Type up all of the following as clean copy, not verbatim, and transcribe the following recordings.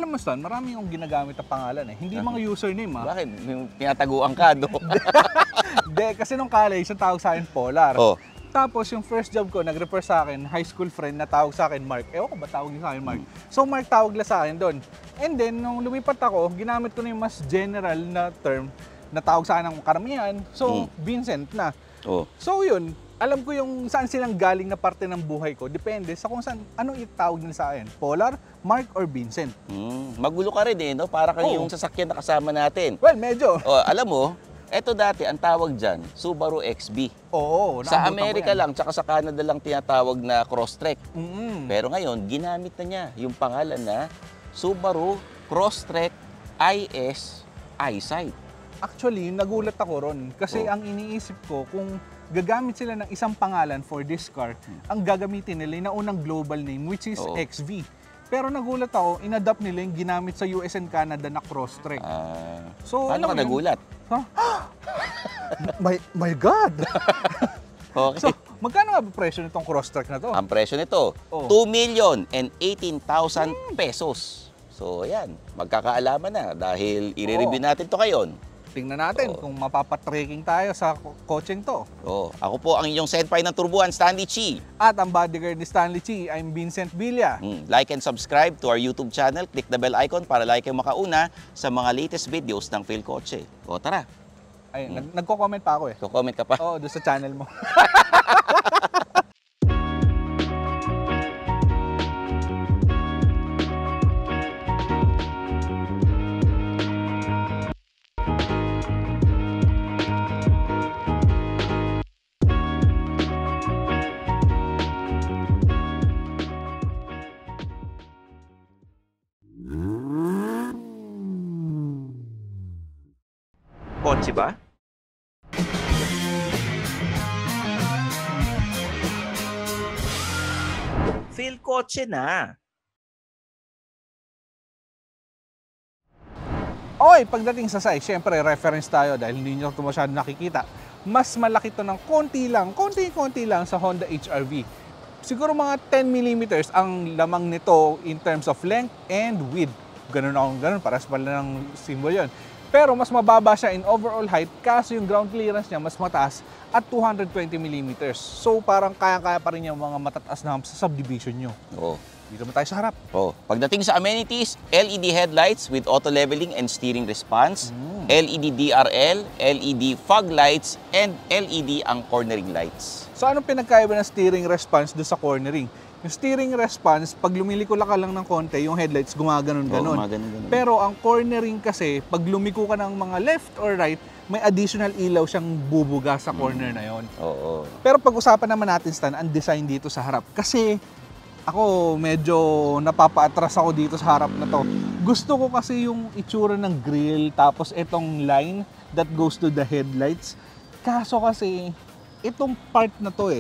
alam mo Stan, marami yung ginagamit na pangalan eh. Hindi mga username ha. Bakit? May tinataguan ka, no? Hindi, kasi nung college, yung tawag sa akin Polar. Oh. Tapos yung first job ko, nag-refer sa akin, high school friend na tawag sa akin Mark. Ewan ko ba tawag niya sa akin Mark? So Mark tawag lang sa akin doon. And then, nung lumipat ako, ginamit ko na yung mas general na term na tawag sa akin ng karamihan. So, Vincent na. Oh. So yun, alam ko yung saan silang galing na parte ng buhay ko. Depende sa kung saan, anong itawag nila sa akin. Polar, Mark, or Vincent. Magulo ka rin eh, no? Para kang yung sasakyan na kasama natin. Well, medyo. Oh, alam mo, eto dati, ang tawag dyan, Subaru XB. Oo. Sa Amerika lang, tsaka sa Canada lang tinatawag na Crosstrek. Pero ngayon, ginamit na niya yung pangalan na Subaru Crosstrek IS Eyesight. Actually, nagulat ako ron. Kasi ang iniisip ko, kung gagamit sila ng isang pangalan for this car, ang gagamitin nila yung naunang global name, which is XV. Pero nagulat ako, inadapt nila yung ginamit sa US and Canada na Crosstrek. So, paano ka nagulat? Huh? my God! Okay. So, magkano nga ba presyo nitong Crosstrek na to? Ang presyo nito, 2,018,000 pesos. So, ayan, magkakaalaman na dahil i-review natin to ngayon. Tingnan natin kung mapapatrekking tayo sa coaching to. Ako po ang inyong senpai ng turbuhan, Stanley Chi. At ang bodyguard ni Stanley Chi, I'm Vincent Villa. Like and subscribe to our YouTube channel. Click the bell icon para like kayo makauna sa mga latest videos ng Phil Kotse. Tara. Ay, nagko-comment pa ako eh. Ko-comment ka pa? Oo, doon sa channel mo. Kotse ba? Phil Kotse na. Okay, pagdating sa size, syempre reference tayo dahil hindi nyo ito masyado nakikita. Mas malaki to ng konti lang sa Honda HR-V. Siguro mga 10 mm ang lamang nito in terms of length and width. Ganun akong ganun, paras pala ng symbol yun. Pero mas mababa siya in overall height kaso yung ground clearance niya mas mataas at 220 mm. So parang kaya-kaya pa rin yung mga matataas na sa subdivision nyo. Dito naman tayo sa harap. Pagdating sa amenities, LED headlights with auto leveling and steering response, LED DRL, LED fog lights, and LED ang cornering lights. So anong pinagkaiba ng steering response doon sa cornering? Yung steering response, pag lumiliko ka lang ng konti, yung headlights gumaganon-ganon. Pero ang cornering kasi, pag lumiko ka ng mga left or right, may additional ilaw siyang bubuga sa corner na yon. Pero pag-usapan naman natin, Stan, ang design dito sa harap. Kasi ako medyo napapaatras ako dito sa harap na to. Gusto ko kasi yung itsura ng grill, tapos itong line that goes to the headlights. Kaso kasi, itong part na to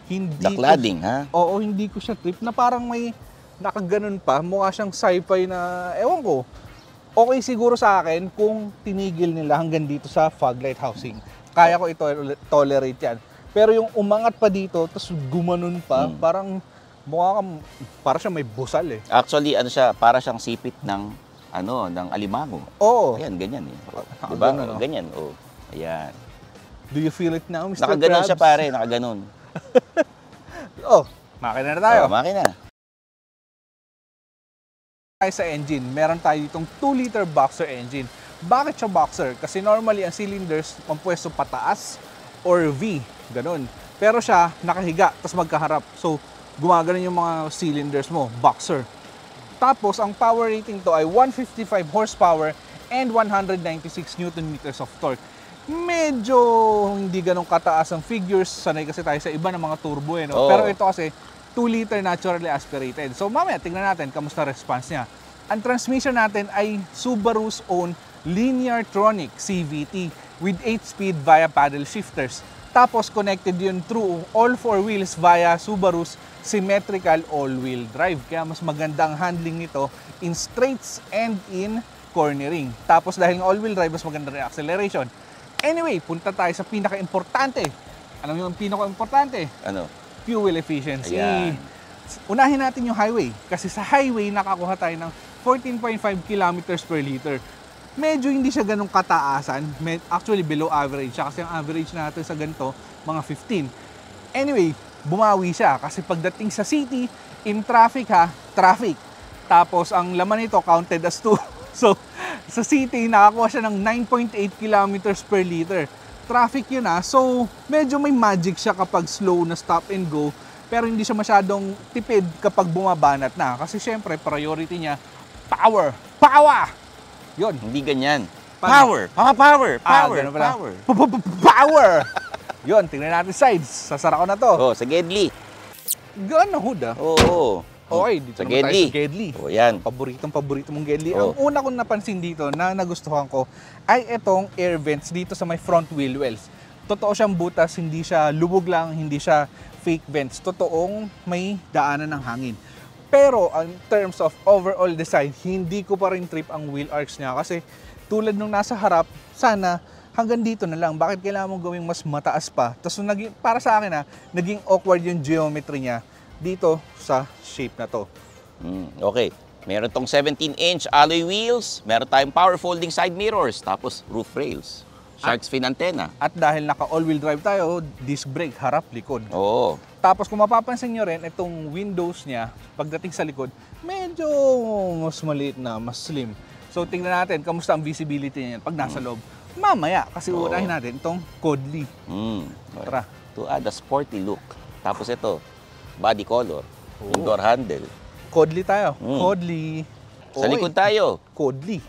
hindi cladding, ha? Oo, hindi ko siya trip na parang may nakaganon pa. Mukha siyang sci-fi na, ewan ko. Okay siguro sa akin kung tinigil nila hanggang dito sa fog light housing. Kaya ko tolerate yan. Pero yung umangat pa dito, tapos gumanon pa, parang mukha kang, para siya may busal eh. Actually, ano siya, para siyang sipit ng alimango. Oo. Ayan, ganyan eh. Diba? Ganyan, Ayan. Do you feel it now, Mr. Nakaganon Krabs? siya pare, nakaganon. Makina na tayo. Makina. Sa engine, meron tayo ditong 2-liter boxer engine. Bakit siya boxer? Kasi normally ang cylinders pampuesto pataas or V, ganun. Pero siya nakahiga, tapos magkaharap. So, gumagano yung mga cylinders mo, boxer. Tapos, ang power rating to ay 155 horsepower and 196 Nm of torque. Medyo hindi ganun kataas ang figures. Sanay kasi tayo sa iba ng mga turbo Pero ito kasi 2-liter naturally aspirated. So mamaya tingnan natin kamusta response niya. Ang transmission natin ay Subaru's own Lineartronic CVT with 8-speed via paddle shifters. Tapos connected yun through all 4 wheels via Subaru's symmetrical all-wheel drive. Kaya mas maganda ang handling nito in straights and in cornering. Tapos dahil all-wheel drive, mas maganda rin acceleration. Anyway, punta tayo sa pinaka-importante. Alam niyo yung pinaka-importante? Ano? Fuel efficiency. Ayan. Unahin natin yung highway. Kasi sa highway, nakakuha tayo ng 14.5 kilometers per liter. Medyo hindi siya ganong kataasan. Actually, below average siya kasi ang average natin sa ganito, mga 15. Anyway, bumawi siya kasi pagdating sa city, in traffic traffic. Tapos, ang laman nito counted as 2. So, sa city, nakakuha siya ng 9.8 kilometers per liter. Traffic yun So, medyo may magic siya kapag slow na stop and go. Pero hindi siya masyadong tipid kapag bumabanat na. Kasi syempre, priority niya, power! Power! Yun. Hindi ganyan. Paano? Power! Ganun pala. Power! Yun, tingnan natin sides. Sasara ko na to. Oh, sa Gedli. Gano'n hood Oo. Okay, dito Sa naman tayo Gedli. sa Gedli. Oh, yan. Paborito mong Gedli. Oh. Ang una kong napansin dito na nagustuhan ko ay itong air vents dito sa may front wheel wells. Totoo siyang butas, hindi siya lubog lang, hindi siya fake vents. Totoong may daanan ng hangin. Pero in terms of overall design, hindi ko pa rin trip ang wheel arcs niya kasi tulad nung nasa harap, sana hanggang dito na lang. Bakit kailangan mong gawing mas mataas pa? Tapos para sa akin naging awkward yung geometry niya dito sa shape na to. Okay. Meron tong 17-inch alloy wheels, meron tayong power folding side mirrors, tapos roof rails, shark's fin antenna. At dahil naka all-wheel drive tayo, disc brake, harap, likod. Oo. Tapos kung mapapansin nyo rin, itong windows niya, pagdating sa likod, medyo mas maliit na, mas slim. So tingnan natin, kamusta ang visibility niya pag nasa loob. Mamaya, kasi unahin natin itong Kodli. Tara. To add a sporty look. Tapos ito, body color, indoor handle. Kodli tayo. Kodli. Sa likod tayo. Kodli.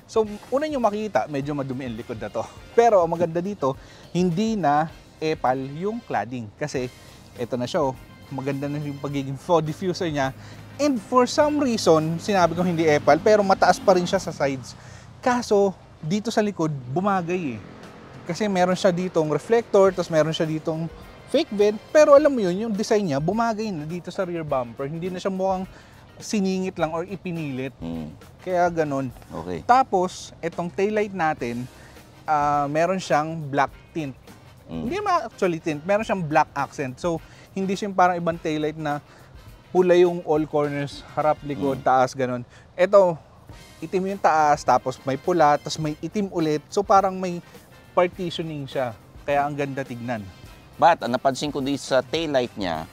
So, una nyo makikita, medyo madumi ang likod na to. Pero ang maganda dito, hindi na epal yung cladding. Kasi, ito na siya, maganda na yung pagiging fog diffuser niya. And for some reason, sinabi ko hindi epal, pero mataas pa rin siya sa sides. Kaso, dito sa likod, bumagay Kasi meron siya ditong reflector, tapos meron siya ditong fake vent. Pero alam mo yun, yung design niya, bumagay na dito sa rear bumper. Hindi na siya mukhang siningit lang or ipinilit. Kaya ganun. Okay. Tapos, itong taillight natin, meron siyang black tint. Hindi naman actually tint, meron siyang black accent. So, hindi siya parang ibang taillight na pula yung all corners, harap, likod, taas, ganun. Ito, itim yung taas, tapos may pula, tapos may itim ulit. So, parang may partitioning siya. Kaya ang ganda tignan. But, ang napansin ko dito sa taillight niya,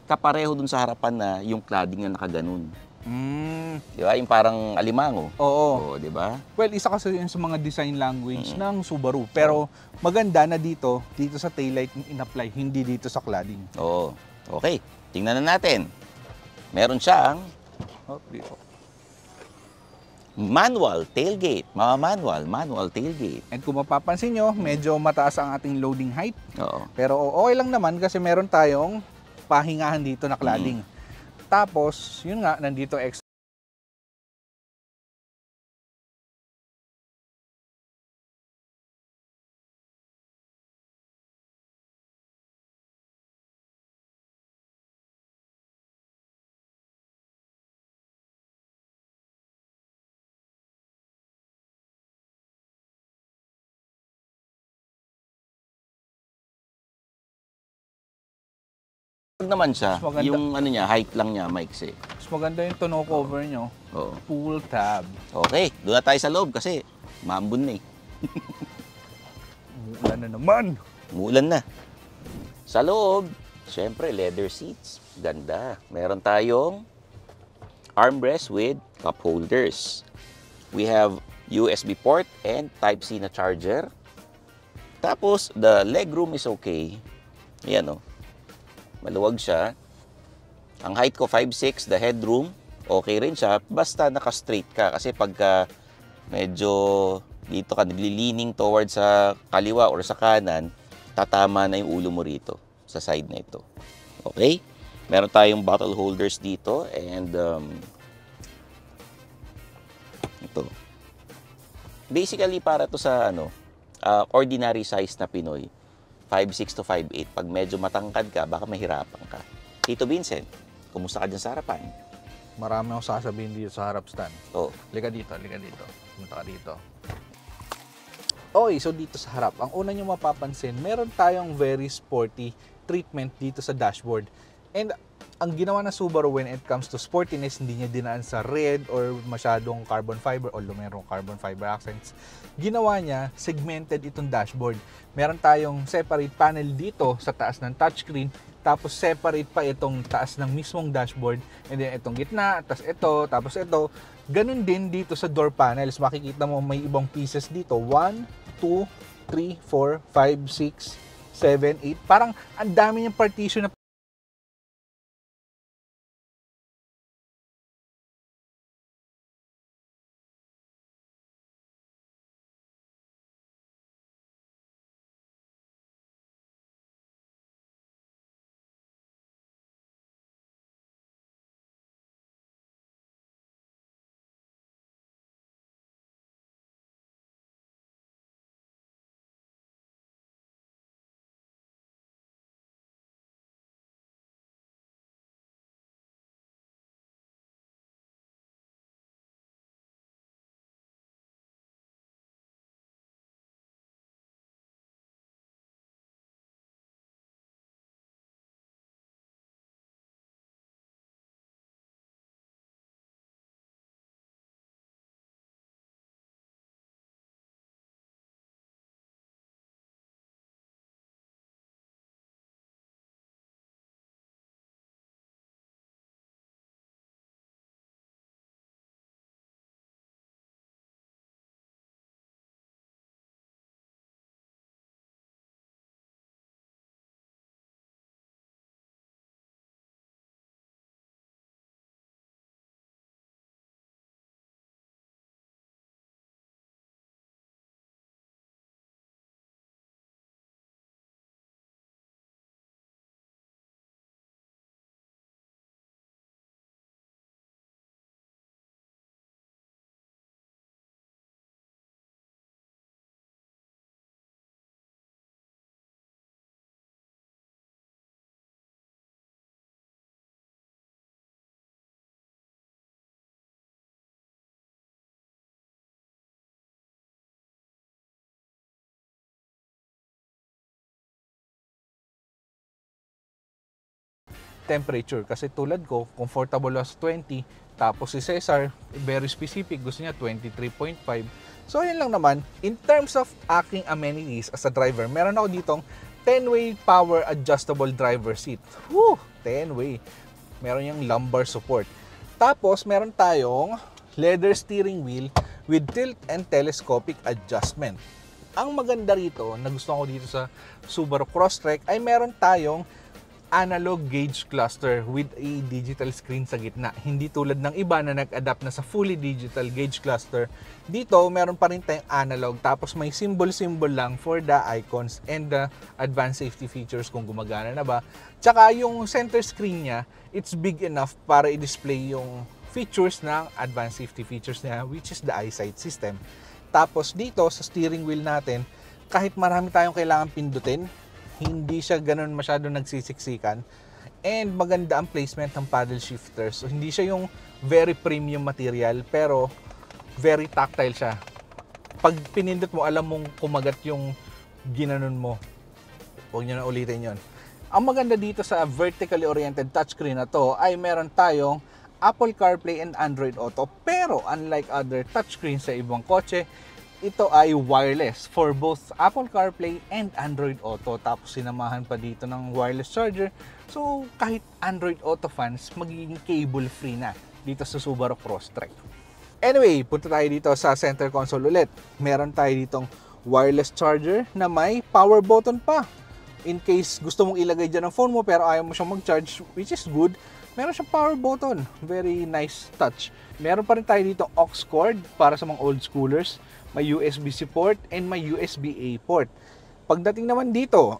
kapareho dun sa harapan na yung cladding na nakaganon. Di ba? Yung parang alimango. Oo. Di ba? Well, isa kasi yun sa mga design language ng Subaru. Pero maganda na dito sa taillight in-apply, hindi dito sa cladding. Oo. Okay. Tingnan na natin. Meron siyang manual tailgate. Manual tailgate. And kung mapapansin nyo, medyo mataas ang ating loading height. Oo. Pero okay lang naman kasi meron tayong pahingahan dito na cladding. Tapos, yun nga, nandito extra. Naman siya, Maganda. yung ano niya, height lang niya, maiksi. Mas maganda yung tonneau cover nyo. Oo. Full tab. Okay, doon na tayo sa loob kasi maambon na Umuulan na naman. Umuulan na. Sa loob, syempre, leather seats. Ganda. Meron tayong armrest with cup holders. We have USB port and Type-C na charger. Tapos, the legroom is okay. Yan o. Maluwag siya. Ang height ko 5'6", the headroom, okay rin siya. Basta naka-straight ka. Kasi pagka medyo dito ka naglilining towards sa kaliwa or sa kanan, tatama na yung ulo mo rito sa side na ito. Okay? Meron tayong bottle holders dito and ito. Basically para to sa ordinary size na Pinoy. 5'6" to 5'8". Pag medyo matangkad ka, baka mahirapan ka. Tito Vincent, kumusta ka dyan sa harapan? Marami akong sasabihin dito sa harap stand. Oh. Liga dito. Pumunta ka dito. Okay, so dito sa harap, ang una nyo mapapansin, meron tayong very sporty treatment dito sa dashboard. And ang ginawa ng Subaru when it comes to sportiness, hindi niya dinaan sa red or masyadong carbon fiber, although mayroong carbon fiber accents. Ginawa niya, segmented itong dashboard. Meron tayong separate panel dito sa taas ng touchscreen, tapos separate pa itong taas ng mismong dashboard, and then itong gitna, tapos ito. Ganun din dito sa door panels. Makikita mo may ibang pieces dito. 1, 2, 3, 4, 5, 6, 7, 8. Parang ang dami niyang partition na temperature. Kasi tulad ko, comfortable as 20, tapos si Cesar, very specific, gusto niya 23.5. So yun lang naman. In terms of aking amenities as a driver, meron ako ditong 10-way power adjustable driver seat. Woo! 10-way. Meron yung lumbar support. Tapos meron tayong leather steering wheel with tilt and telescopic adjustment. Ang maganda rito, na gusto ko dito sa Subaru Crosstrek, ay meron tayong analog gauge cluster with a digital screen sa gitna. Hindi tulad ng iba na nag-adapt na sa fully digital gauge cluster. Dito, meron pa rin tayong analog, tapos may symbol lang for the icons and the advanced safety features kung gumagana na ba. Tsaka yung center screen niya, it's big enough para i-display yung features ng advanced safety features niya, which is the eyesight system. Tapos dito, sa steering wheel natin, kahit marami tayong kailangan pindutin, hindi siya ganun masyado nagsisiksikan, and maganda ang placement ng paddle shifters. So, hindi siya yung very premium material, pero very tactile siya. Pag pinindot mo, alam mong kumagat yung ginanon mo. Huwag nyo na ulitin yon. Ang maganda dito sa vertically oriented touchscreen na to ay meron tayong Apple CarPlay and Android Auto, pero unlike other touchscreens sa ibang kotse, ito ay wireless for both Apple CarPlay and Android Auto. Tapos sinamahan pa dito ng wireless charger. So kahit Android Auto fans, magiging cable free na dito sa Subaru Crosstrek. Anyway, punta tayo dito sa center console ulit. Meron tayo ditong wireless charger na may power button pa. In case gusto mong ilagay dyan ang phone mo pero ayaw mo siyang mag-charge, which is good, meron siyang power button. Very nice touch. Meron pa rin tayo dito aux cord para sa mga old schoolers. May USB-C port and may USB-A port. Pagdating naman dito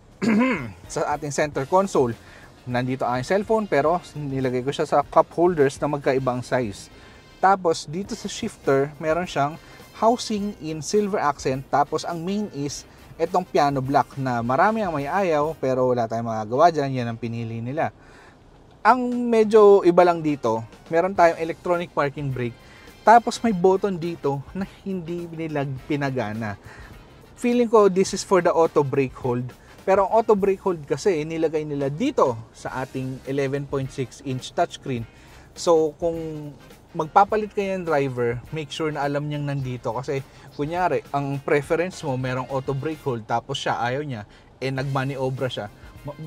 sa ating center console, nandito ang cellphone pero nilagay ko siya sa cup holders na magkaibang size. Tapos dito sa shifter, meron siyang housing in silver accent. Tapos ang main is itong piano black na marami ang may ayaw pero wala tayong magagawa dyan. Yan ang pinili nila. Ang medyo iba lang dito, meron tayong electronic parking brake. Tapos may button dito na hindi nila pinagana. Feeling ko this is for the auto brake hold. Pero ang auto brake hold kasi nilagay nila dito sa ating 11.6 inch touchscreen. So kung magpapalit kayo ng driver, make sure na alam niyang nandito kasi kunyari ang preference mo merong auto brake hold tapos siya ayaw niya, nagmaniobra siya,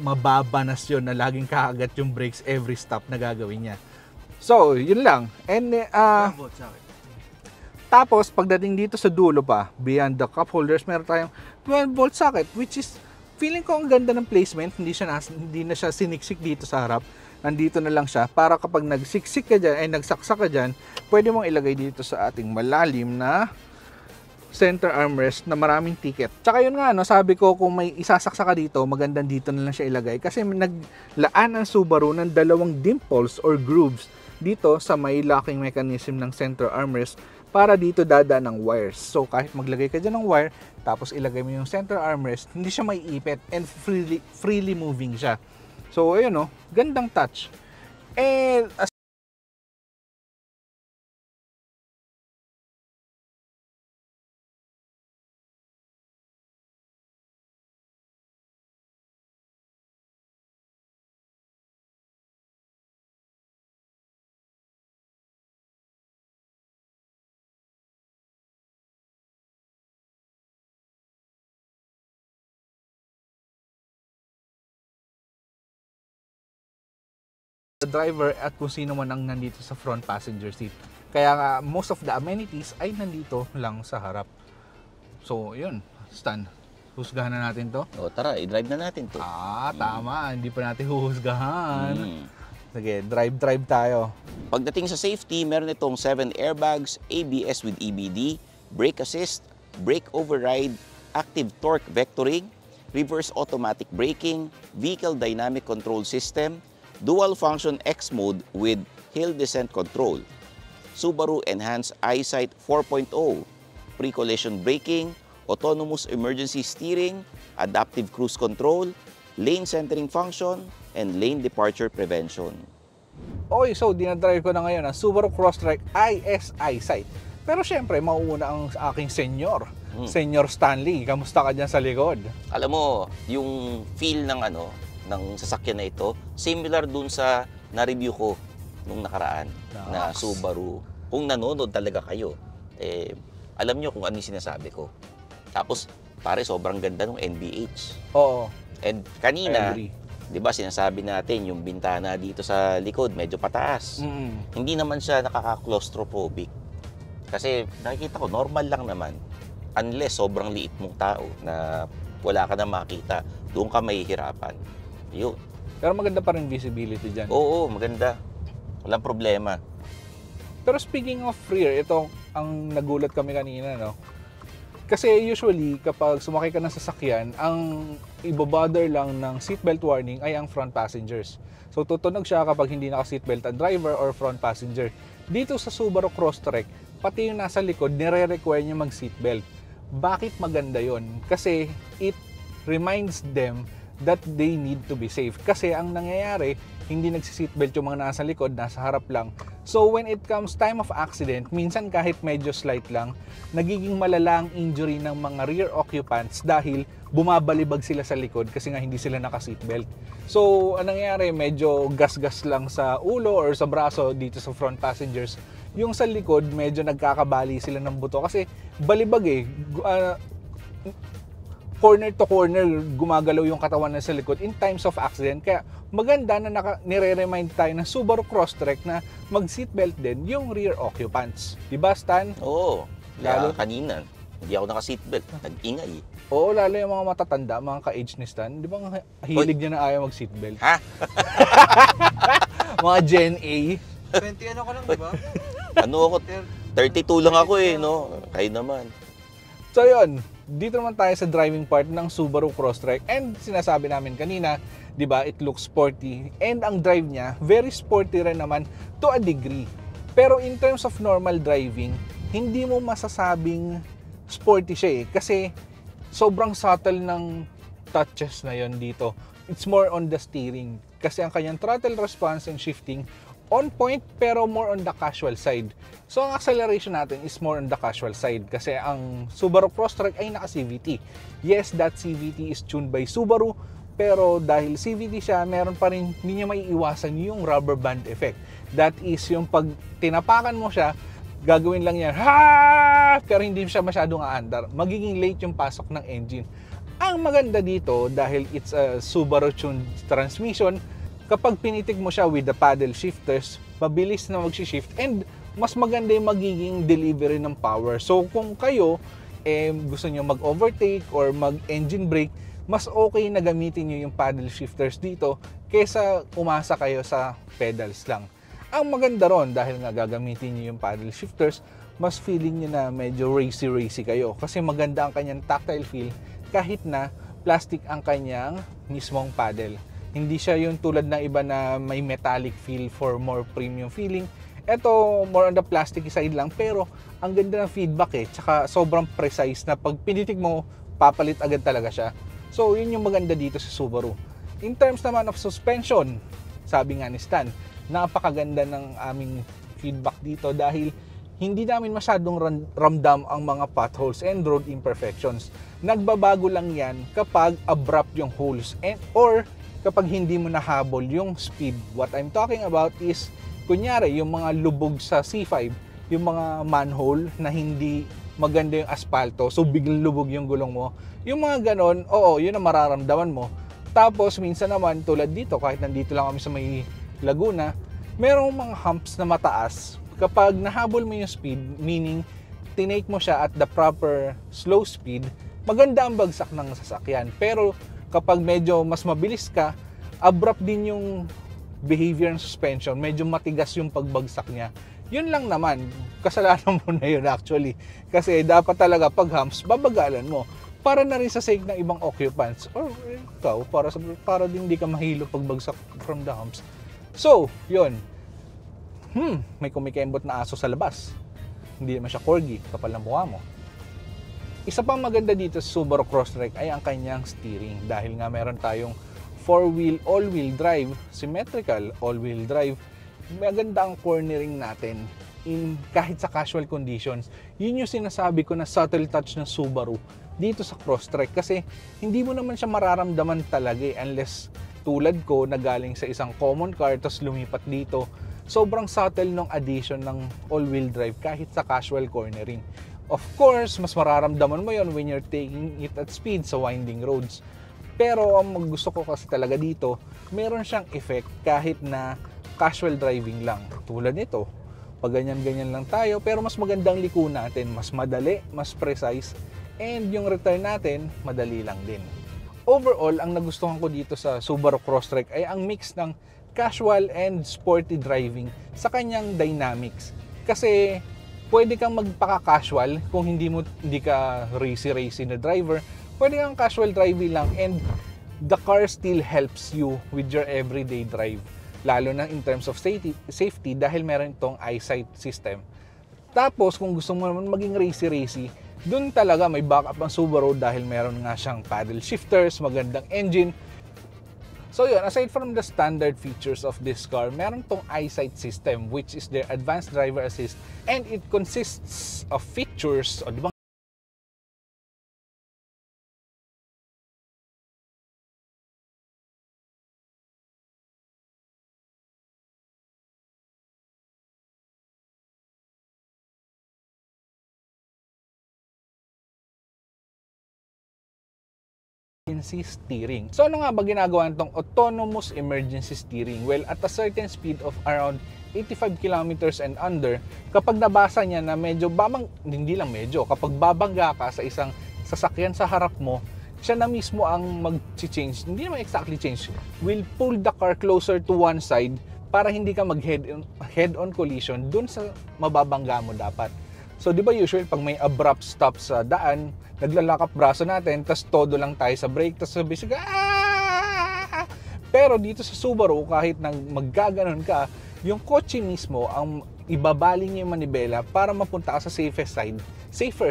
mababanas yun na laging kakagat yung brakes every stop na gagawin niya. So, yun lang. And tapos, pagdating dito sa dulo pa, beyond the cup holders, meron tayong 12-volt socket, which is, feeling ko ang ganda ng placement, hindi na siya siniksik dito sa harap, nandito na lang siya, para kapag nagsiksik ka dyan, nagsaksak ka dyan, pwede mong ilagay dito sa ating malalim na center armrest na maraming ticket. Tsaka yun nga, no, sabi ko kung may isasaksa ka dito, magandang dito na lang siya ilagay kasi naglaan ang Subaru ng dalawang dimples or grooves dito sa may locking mechanism ng center armrest para dito dadaan ng wires. So kahit maglagay ka dyan ng wire, tapos ilagay mo yung center armrest, hindi siya maiipit and freely moving siya. So ayun, no, gandang touch. And the driver at kung sino man ang nandito sa front passenger seat. Kaya nga, most of the amenities ay nandito lang sa harap. So, yun. Stan, husgahan na natin to. O tara, i-drive na natin to. Tama. Hindi pa natin huhusgahan. Sige, drive tayo. Pagdating sa safety, meron itong 7 airbags, ABS with EBD, brake assist, brake override, active torque vectoring, reverse automatic braking, vehicle dynamic control system, dual function X mode with hill descent control, Subaru Enhanced EyeSight 4.0, pre-collision braking, autonomous emergency steering, adaptive cruise control, lane centering function, and lane departure prevention. Okay, so dinadrive ko na ngayon ang Subaru Crosstrek IS EyeSight. Pero syempre, mauuna ang aking senyor. Senyor Stanley, kamusta ka dyan sa likod? Alam mo, yung feel ng ng sasakyan na ito, similar dun sa na-review ko nung nakaraan na Subaru. Kung nanonood talaga kayo, alam nyo kung ano yung sinasabi ko. Tapos, pare, sobrang ganda ng NVH. Oo. And kanina, di ba sinasabi natin yung bintana dito sa likod, medyo pataas. Hindi naman siya nakaka-claustrophobic. Kasi nakikita ko, normal lang naman. Unless sobrang liit mong tao na wala ka na makita, doon ka mahihirapan. Yun. Pero maganda pa rin visibility dyan. Oo, maganda. Walang problema. Pero speaking of rear, ito ang nagulat kami kanina, no? Kasi usually, kapag sumakay ka ng sasakyan, ang ibabother lang ng seatbelt warning ay ang front passengers. So, tutunog siya kapag hindi naka-seatbelt ang driver or front passenger. Dito sa Subaru Crosstrek, pati yung nasa likod, nire-require niya mag-seatbelt. Bakit maganda yon? Kasi it reminds them that they need to be safe. Kasi ang nangyayari, hindi nagsi-seatbelt yung mga nasa likod, nasa harap lang. So when it comes time of accident, minsan kahit medyo slight lang, nagiging malala ang injury ng mga rear occupants dahil bumabalibag sila sa likod kasi nga hindi sila naka-seatbelt. So ang nangyayari, medyo gas-gas lang sa ulo or sa braso dito sa front passengers. Yung sa likod, medyo nagkakabali sila ng buto kasi balibag corner to corner gumagalaw yung katawan na sa likod in times of accident. Kaya maganda na nire-remind tayo ng Subaru Crosstrek na mag-seatbelt din yung rear occupants. Diba, Stan? Oo. Lalo kanina, hindi ako naka-seatbelt. Nag-ingay. Oo, lalo yung mga matatanda, mga ka-age ni Stan. Di ba hilig niya na ayaw mag-seatbelt? Ha? Mga Gen A. 20 ano ka lang, di ba? Ano ako? 32 lang ako no? Kayo naman. So yun, dito naman tayo sa driving part ng Subaru Crosstrek and sinasabi namin kanina, 'di ba, it looks sporty and ang drive niya very sporty rin naman to a degree. Pero in terms of normal driving, hindi mo masasabing sporty siya kasi sobrang subtle ng touches na yon dito. It's more on the steering kasi ang kanyang throttle response and shifting on point pero more on the casual side. So ang acceleration natin is more on the casual side kasi ang Subaru Crosstrek ay naka CVT. Yes, that CVT is tuned by Subaru, pero dahil CVT siya, meron pa rin, hindi niya maiiwasan yung rubber band effect. That is yung pag tinapakan mo siya, gagawin lang yan, ha! Pero hindi siya masyadong aandar. Magiging late yung pasok ng engine. Ang maganda dito, dahil it's a Subaru tuned transmission, kapag pinitik mo siya with the paddle shifters, mabilis na mag-shift and mas maganda yung magiging delivery ng power. So kung kayo gusto nyo mag-overtake or mag-engine brake, mas okay na gamitin nyo yung paddle shifters dito kaysa umasa kayo sa pedals lang. Ang maganda ron, dahil nga gagamitin nyo yung paddle shifters, mas feeling nyo na medyo racy kayo kasi maganda ang kanyang tactile feel kahit na plastic ang kanyang mismong paddle. Hindi siya yung tulad ng iba na may metallic feel for more premium feeling. Ito, more on the plastic side lang, pero ang ganda ng feedback tsaka sobrang precise na pag pinitik mo, papalit agad talaga siya. So, yun yung maganda dito sa Subaru. In terms naman of suspension, sabi nga ni Stan, napakaganda ng aming feedback dito dahil hindi namin masyadong ramdam ang mga potholes and road imperfections. Nagbabago lang yan kapag abrupt yung holes or kapag hindi mo nahabol yung speed. What I'm talking about is, kunyari, yung mga lubog sa C5, yung mga manhole na hindi maganda yung aspalto, so biglang lubog yung gulong mo. Yung mga ganon, oo, yun ang mararamdaman mo. Tapos, minsan naman, tulad dito, kahit nandito lang kami sa may Laguna, merong mga humps na mataas. Kapag nahabol mo yung speed, meaning, tinake mo siya at the proper slow speed, maganda ang bagsak ng sasakyan. Pero, kapag medyo mas mabilis ka, abrupt din yung behavior ng suspension, medyo matigas yung pagbagsak niya. Yun lang naman, kasalanan mo na yun actually. Kasi dapat talaga pag humps, babagalan mo. Para na rin sa sake ng ibang occupants or ikaw, para din hindi ka mahilo pagbagsak from the humps. So, yun. May kumikembot na aso sa labas. Hindi naman siya corgi, kapal ng mukha mo. Isa pang maganda dito sa Subaru Crosstrek ay ang kanyang steering dahil nga meron tayong 4-wheel all-wheel drive, symmetrical all-wheel drive. Maganda ang cornering natin kahit sa casual conditions. Yun yung sinasabi ko na subtle touch ng Subaru dito sa Crosstrek kasi hindi mo naman siya mararamdaman talaga unless tulad ko na galing sa isang common car tapos lumipat dito. Sobrang subtle ng addition ng all-wheel drive kahit sa casual cornering. Of course, mas mararamdaman mo yon when you're taking it at speed sa winding roads. Pero ang gusto ko kasi talaga dito, meron siyang effect kahit na casual driving lang. Tulad nito, pag ganyan-ganyan lang tayo, pero mas magandang liko natin, mas madali, mas precise, and yung return natin, madali lang din. Overall, ang nagustuhan ko dito sa Subaru Crosstrek ay ang mix ng casual and sporty driving sa kanyang dynamics. Kasi pwede kang magpaka-casual kung hindi ka racy na driver. Pwede kang casual driving lang and the car still helps you with your everyday drive. Lalo na in terms of safety dahil meron itong eyesight system. Tapos kung gusto mo naman maging racy, dun talaga may backup ang Subaru dahil meron nga siyang paddle shifters, magandang engine. So yun, aside from the standard features of this car, meron tong eyesight system which is their advanced driver assist and it consists of features, o diba? Emergency steering. So ano nga ba ginagawa nitong autonomous emergency steering? Well, at a certain speed of around 85 kilometers and under, kapag nabasa niya na medyo hindi lang medyo, kapag babangga ka sa isang sasakyan sa harap mo, siya na mismo ang mag-change, hindi naman exactly change, will pull the car closer to one side para hindi ka mag-head-on collision dun sa mababangga mo dapat. So, di ba usually pag may abrupt stop sa daan, naglalakap braso natin, tas todo lang tayo sa brake, tas sabi siya, ah! Pero dito sa Subaru, kahit nang maggaganon ka, yung kotse mismo ang ibabaling niya yung manibela para mapunta ka sa safer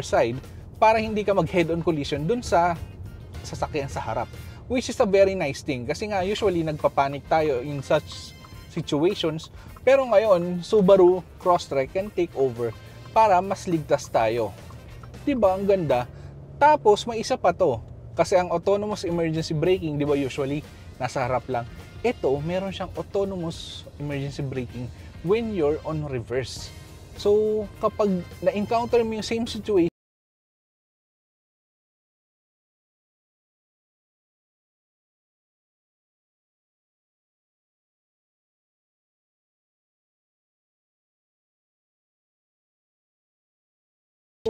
side, para hindi ka mag-head-on collision dun sa sasakyan sa harap. Which is a very nice thing. Kasi nga, usually, nagpapanik tayo in such situations. Pero ngayon, Subaru Crosstrek can take over para mas ligtas tayo. Diba? Ang ganda. Tapos, may isa pa to. Kasi ang autonomous emergency braking, di ba usually, nasa harap lang. Ito, meron siyang autonomous emergency braking when you're on reverse. So, kapag na-encounter mo yung same situation,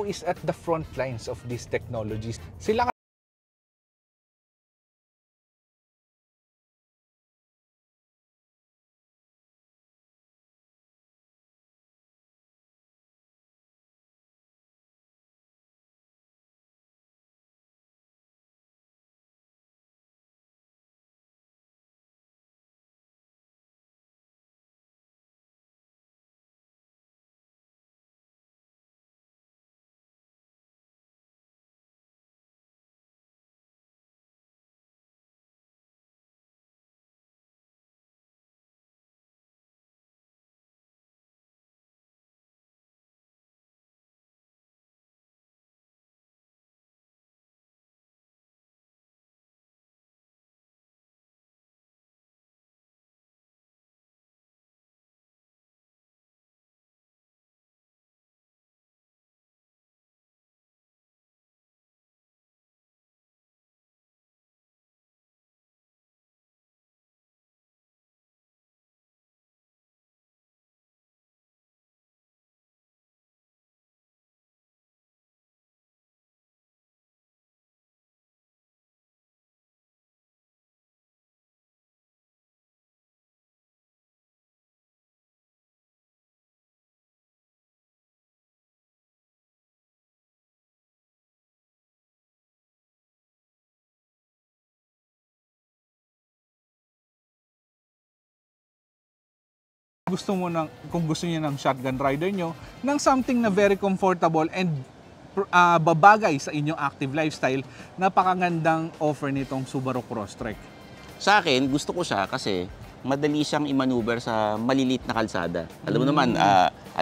is at the front lines of these technologies. Sila gusto mo ng, kung gusto niyo ng shotgun rider nyo, ng something na very comfortable and babagay sa inyong active lifestyle, napakagandang offer nitong Subaru Crosstrek. Sa akin, gusto ko siya kasi madali siyang i-maneuver sa malilit na kalsada. Alam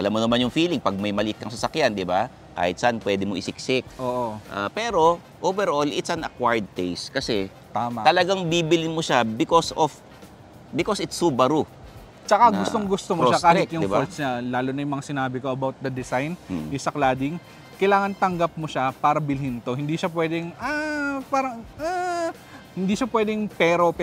mo naman yung feeling pag may maliit kang sasakyan, di ba? Kahit saan pwede mo isiksik. Oo. Pero overall, it's an acquired taste kasi Tama. talagang bibilin mo siya because it's Subaru. Tsaka na gustong-gusto mo siya kahit Crosstrek, yung diba? faults niya, lalo na yung mga sinabi ko about the design, yung sa cladding, kailangan tanggap mo siya para bilhin to. Hindi siya pwedeng, hindi siya pwedeng pero.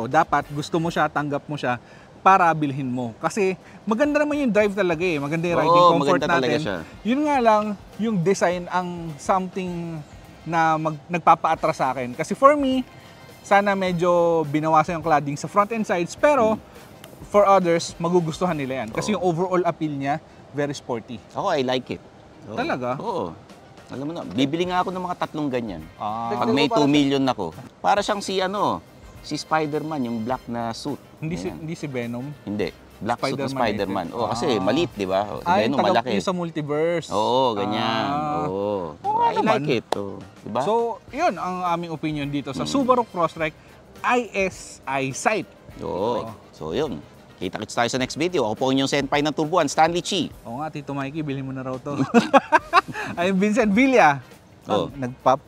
Dapat gusto mo siya, tanggap mo siya para bilhin mo. Kasi maganda naman yung drive talaga eh. Maganda yung riding comfort maganda talaga natin. siya. Yun nga lang, yung design ang something na nagpapa-atras sa akin. Kasi for me, sana medyo binawasan yung cladding sa front and sides, pero for others, magugustuhan nila yan. Kasi yung overall appeal niya, very sporty. Ako, I like it. Oo. Talaga? Oo. Alam mo na, bibili nga ako ng mga 3 ganyan. Pag Dagdag may mo para 2 million ako. Para siyang si Spider-Man, yung black na suit. Hindi si Venom. Hindi. Black suit na Spider-Man Spider-Man. native. Oo, kasi maliit, di ba? Ay, Venom, tagap malaki. yung sa multiverse. Oo, ganyan. Oo. I naman. like it. Oo. Di ba? So, yun ang aming opinion dito sa Subaru Crosstrek ISI site. Oo. So, yun. Kita-kits tayo sa next video. Ako po inyong senpai ng Turbuan, Stanley Chi. Oo nga, Tito Mikey, bilhin mo na raw to. I'm Vincent Villa. Oh.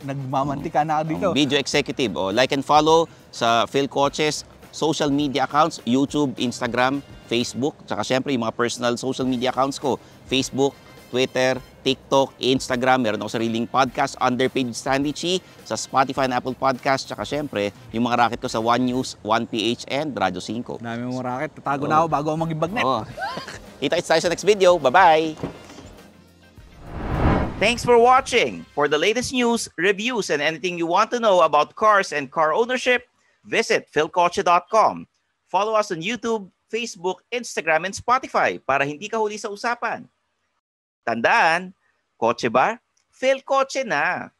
Nagmamantika na ako dito. Ang video executive. Like and follow sa Phil Coches social media accounts, YouTube, Instagram, Facebook, tsaka syempre yung mga personal social media accounts ko, Facebook, Twitter, TikTok, Instagram. Meron ako sariling podcast under page Stanley Chi sa Spotify and Apple Podcast, tsaka syempre yung mga racket ko sa One News, One PH, and Radyo 5. Dami mong racket. Tatago na ako bago ako maging bagnet. Kita-kits tayo sa next video. Bye-bye! Thanks for watching. For the latest news, reviews, and anything you want to know about cars and car ownership, visit philcoche.com. Follow us on YouTube, Facebook, Instagram, and Spotify para hindi ka huli sa usapan. Tandaan, kotse ba? Philcoche na!